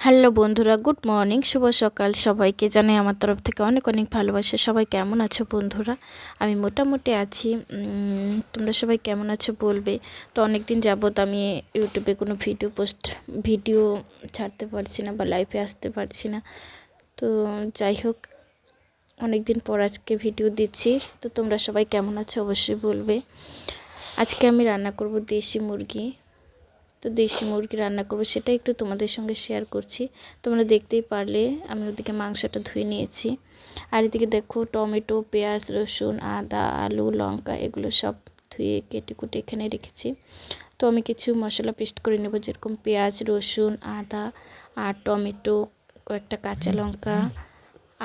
Hello বন্ধুরা, good morning, শুভ সকাল। সবাইকে জানাই আমার তরফ থেকে অনেক অনেক ভালোবাসা। সবাই কেমন আছো বন্ধুরা? আমি মোটামুটি আছি। তোমরা সবাই কেমন আছো বলবে। তো অনেক দিন যাবত আমি ইউটিউবে কোনো ভিডিও ছাড়তে পারছি না বা লাইভে আসতে পারছি না। তো যাই হোক, অনেক দিন পর আজকে ভিডিও দিচ্ছি। তো তোমরা সবাই কেমন আছো অবশ্যই বলবে। আজকে আমি রান্না করব দেশি মুরগি। তো দেশি মুরগি রান্না করব, সেটা একটু তোমাদের সঙ্গে শেয়ার করছি। তোমরা দেখতেই পারলে আমি ওদিকে মাংসটা ধুয়ে নিয়েছি, আর এদিকে দেখো টমেটো, পেঁয়াজ, রসুন, আদা, আলু, লঙ্কা এগুলো সব ধুয়ে কেটে কুটে এখানে রেখেছি। তো আমি কিছু মশলা পেস্ট করে নেব, যেরকম পেঁয়াজ, রসুন, আদা আর টমেটো, কয়েকটা কাঁচা লঙ্কা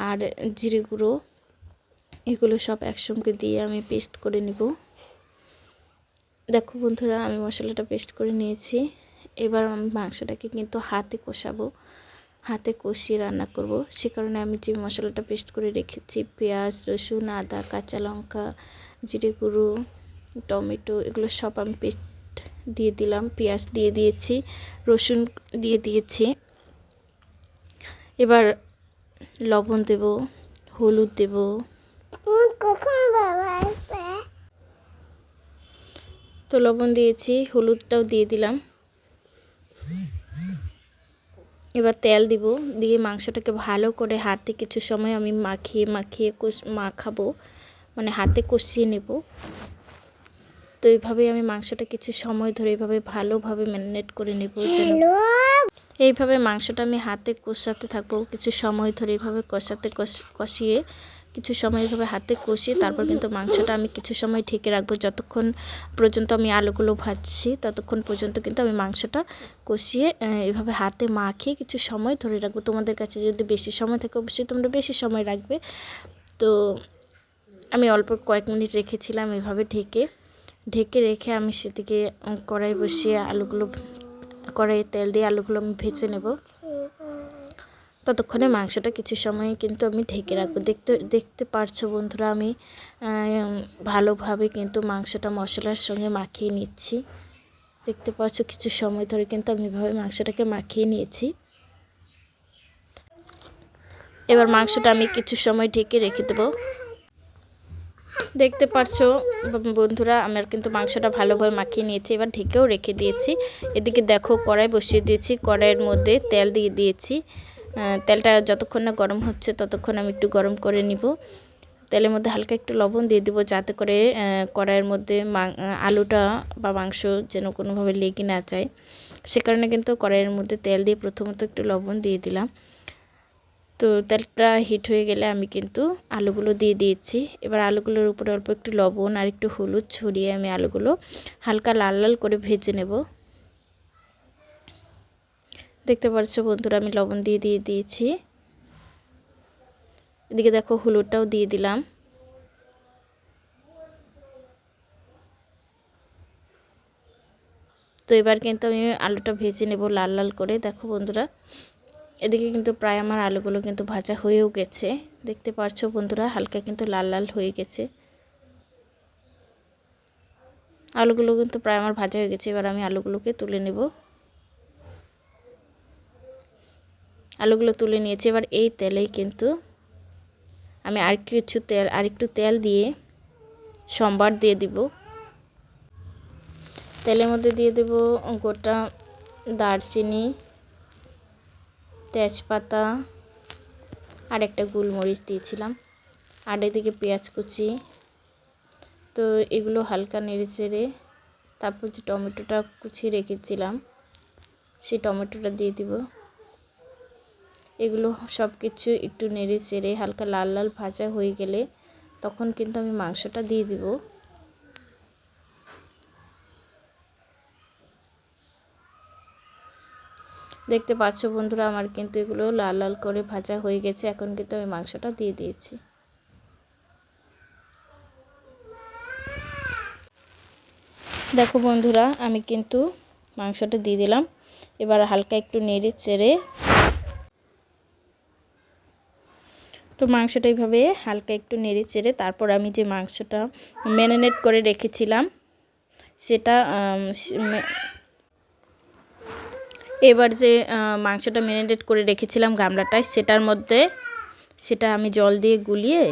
আর জিরে গুঁড়ো, এগুলো সব একসঙ্গে দিয়ে আমি পেস্ট করে নেব। দেখো বন্ধুরা, আমি মশলাটা পেস্ট করে নিয়েছি। এবার আমি মাংসটাকে কিন্তু হাতে কষাবো, হাতে কষিয়ে রান্না করব। সে কারণে আমি যে মশলাটা পেস্ট করে রেখেছি, পেঁয়াজ, রসুন, আদা, কাঁচা লঙ্কা, জিরে গুঁড়ো, টমেটো, এগুলো সব আমি পেস্ট দিয়ে দিলাম। পেঁয়াজ দিয়ে দিয়েছি, রসুন দিয়ে দিয়েছি। এবার লবণ দেব, হলুদ দেব, তো লবণ দিয়েছি, হলুদটাও দিয়ে দিলাম। এবার তেল দিব, দিয়ে মাংসটাকে ভালো করে হাতে কিছু সময় আমি মাখিয়ে মাখাবো, মানে হাতে কষিয়ে নেব। তো এইভাবে আমি মাংসটা কিছু সময় ধরে এইভাবে ভালোভাবে ম্যারিনেট করে নেব। এইভাবে মাংসটা আমি হাতে কষাতে থাকবো কিছু সময় ধরে, এইভাবে কষিয়ে কিছু সময় এইভাবে হাতে কষিয়ে তারপর কিন্তু মাংসটা আমি কিছু সময় ঢেকে রাখবো। যতক্ষণ পর্যন্ত আমি আলুগুলো ভাজছি ততক্ষণ পর্যন্ত কিন্তু আমি মাংসটা কষিয়ে এইভাবে হাতে মাখিয়ে কিছু সময় ধরে রাখবো। তোমাদের কাছে যদি বেশি সময় থাকে অবশ্যই তোমরা বেশি সময় রাখবে। তো আমি অল্প কয়েক মিনিট রেখেছিলাম এভাবে ঢেকে রেখে আমি সেদিকে কড়াই বসিয়ে কড়াইয়ে তেল দিয়ে আলুগুলো আমি ভেজে নেব। ততক্ষণে মাংসটা কিছু সময় কিন্তু আমি ঢেকে রাখবো। দেখতে পারছো বন্ধুরা, আমি ভালোভাবে কিন্তু মাংসটা মশলার সঙ্গে মাখিয়ে নিচ্ছি। দেখতে পাচ্ছ কিছু সময় ধরে কিন্তু আমি এভাবে মাংসটাকে মাখিয়ে নিয়েছি। এবার মাংসটা আমি কিছু সময় ঢেকে রেখে দেবো। দেখতে পারছো বন্ধুরা, আমার কিন্তু মাংসটা ভালোভাবে মাখিয়ে নিয়েছি, এবার ঢেকেও রেখে দিয়েছি। এদিকে দেখো কড়াই বসিয়ে দিয়েছি, কড়াইয়ের মধ্যে তেল দিয়ে দিয়েছি। তেলটা যতক্ষণ না গরম হচ্ছে ততক্ষণ আমি একটু গরম করে নিব। তেলের মধ্যে হালকা একটু লবণ দিয়ে দিব, যাতে করে কড়াইয়ের মধ্যে আলুটা বা মাংস যেন কোনোভাবে লেগে না যায়। সে কারণে কিন্তু কড়াইয়ের মধ্যে তেল দিয়ে প্রথমত একটু লবণ দিয়ে দিলাম। তো তেলটা হিট হয়ে গেলে আমি কিন্তু আলুগুলো দিয়ে দিয়েছি। এবার আলুগুলোর উপরে অল্প একটু লবণ আর একটু হলুদ ছড়িয়ে আমি আলুগুলো হালকা লাল লাল করে ভেজে নেব। দেখতে পাচ্ছ বন্ধুরা, আমি লবণ দিয়ে দিয়েছি। এদিকে দেখো হলুদটাও দিয়ে দিলাম। তো এবার কিন্তু আমি আলুটা ভেজে নেব লাল লাল করে। দেখো বন্ধুরা, এদিকে কিন্তু প্রায় আমার আলুগুলো কিন্তু ভাজা হয়েও গেছে। দেখতে পাচ্ছ বন্ধুরা, হালকা কিন্তু লাল লাল হয়ে গেছে। আলুগুলো কিন্তু প্রায় আমার ভাজা হয়ে গেছে। এবার আমি আলুগুলোকে তুলে নেব। আলুগুলো তুলে নিয়েছি। এবার এই তেলেই কিন্তু আমি আরেকটু তেল দিয়ে সম্বার দিয়ে দিব। তেলের মধ্যে দিয়ে দেব গোটা দারচিনি, তেজপাতা আর একটা গোলমরিচ দিয়েছিলাম, আর এদিকে পেঁয়াজ কুচি। তো এগুলো হালকা নেড়ে চেড়ে তারপর যে টমেটোটা কুচিয়ে রেখেছিলাম সেই টমেটোটা দিয়ে দিব। এগুলো সব কিছু একটু নেড়ে চেড়ে হালকা লাল লাল ভাজা হয়ে গেলে তখন কিন্তু আমি মাংসটা দিয়ে দিব। দেখতে পাচ্ছ বন্ধুরা, আমার কিন্তু এগুলো লাল লাল করে ভাজা হয়ে গেছে। এখন কিন্তু আমি মাংসটা দিয়ে দিয়েছি। দেখো বন্ধুরা, আমি কিন্তু মাংসটা দিয়ে দিলাম। এবার হালকা একটু নেড়ে চেড়ে মাংসটা এইভাবে হালকা একটু নেড়ে চেড়ে তারপর আমি যে মাংসটা ম্যারিনেট করে এবার যে মাংসটা ম্যারিনেট করে রেখেছিলাম গামলাটায়, সেটা আমি জল দিয়ে গুলিয়ে,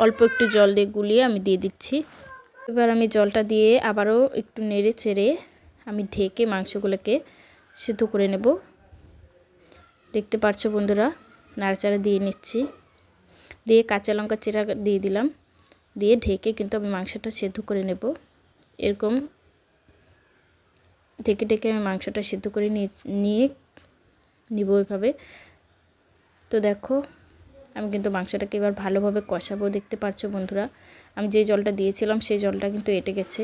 অল্প একটু জল দিয়ে গুলিয়ে আমি দিয়ে দিচ্ছি। এবার আমি জলটা দিয়ে আবারও একটু নেড়ে চেড়ে আমি ঢেকে মাংসগুলোকে সিদ্ধ করে নেব। দেখতে পাচ্ছ বন্ধুরা, নাড়াচাড়া দিয়ে নিচ্ছি, দিয়ে কাঁচা লঙ্কা চিরা দিয়ে দিলাম, দিয়ে ঢেকে কিন্তু আমি মাংসটা সিদ্ধ করে নেব। এরকম ঢেকে ঢেকে আমি মাংসটা সিদ্ধ করে নিব এভাবে। তো দেখো আমি কিন্তু মাংসটাকে এবার ভালোভাবে কষাবো। দেখতে পাচ্ছ বন্ধুরা, আমি যে জলটা দিয়েছিলাম সেই জলটা কিন্তু এঁটে গেছে,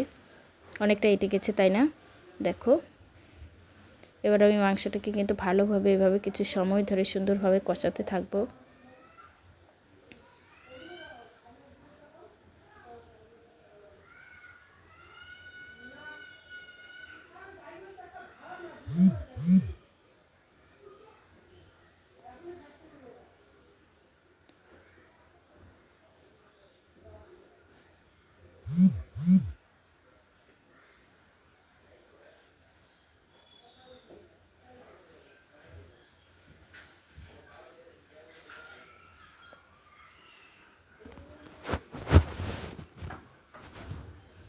অনেকটা এঁটে গেছে, তাই না? দেখো এবার আমি মাংসটাকে কিন্তু ভালোভাবে এভাবে কিছু সময় ধরে সুন্দরভাবে কষাতে থাকবো।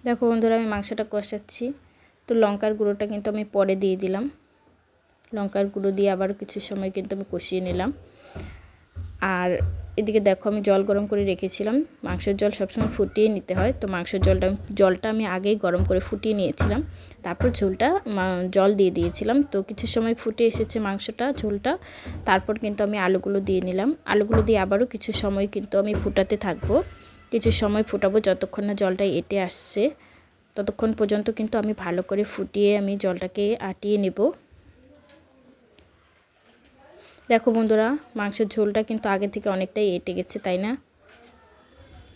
দেখো বন্ধুরা আমি মাংসটা কষাচ্ছি, তো লঙ্কার গুঁড়োটা কিন্তু আমি পরে দিয়ে দিলাম। লঙ্কার গুঁড়ো দিয়ে আবার কিছু সময় কিন্তু আমি কষিয়ে নিলাম। আর এদিকে দেখো আমি জল গরম করে রেখেছিলাম। মাংসের জল সবসময় ফুটিয়ে নিতে হয়, তো মাংসের জলটা আমি আগেই গরম করে ফুটিয়ে নিয়েছিলাম, তারপর জল দিয়ে দিয়েছিলাম। তো কিছু সময় ফুটে এসেছে মাংসটা, ঝোলটা, তারপর কিন্তু আমি আলুগুলো দিয়ে নিলাম। আলুগুলো দিয়ে আবারও কিছু সময় কিন্তু আমি ফুটাতে থাকবো, কিছু সময় ফুটাবো, যতক্ষণ না জলটা এঁটে আসছে ততক্ষণ পর্যন্ত কিন্তু আমি ভালো করে ফুটিয়ে আমি জলটাকে আটিয়ে নেব। দেখো বন্ধুরা মাংসের ঝোলটা কিন্তু আগে থেকে অনেকটাই এঁটে গেছে, তাই না?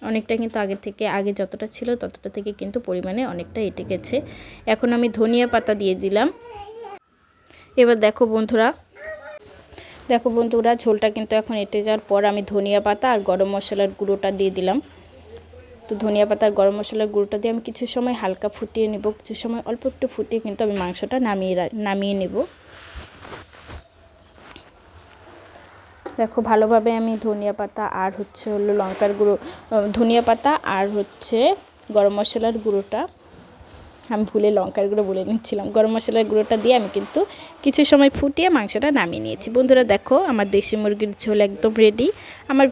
অনেকটা কিন্তু আগে যতটা ছিল ততটা থেকে কিন্তু পরিমাণে অনেকটা এঁটে গেছে। এখন আমি ধনিয়া পাতা দিয়ে দিলাম। এবার দেখো বন্ধুরা ঝোলটা কিন্তু এখন এঁটে যাওয়ার পর আমি ধনিয়া পাতা আর গরম মশলার গুঁড়োটা দিয়ে দিলাম। তো ধনিয়া পাতা আর গরম মশলার গুঁড়োটা দিয়ে আমি কিছু সময় হালকা ফুটিয়ে নেব, কিছু সময় অল্প একটু ফুটিয়ে কিন্তু আমি মাংসটা নামিয়ে নেব। দেখো ভালোভাবে আমি ধনিয়া পাতা আর লঙ্কার গুঁড়ো, ধনিয়া পাতা আর গরম মশলার গুঁড়োটা, আমি ভুলে লঙ্কার গুঁড়ো বলে নিচ্ছিলাম, গরম মশলার গুঁড়োটা দিয়ে আমি কিন্তু কিছু সময় ফুটিয়ে মাংসটা নামিয়ে নিয়েছি। বন্ধুরা দেখো আমার দেশি মুরগির ঝোল একদম রেডি। আমার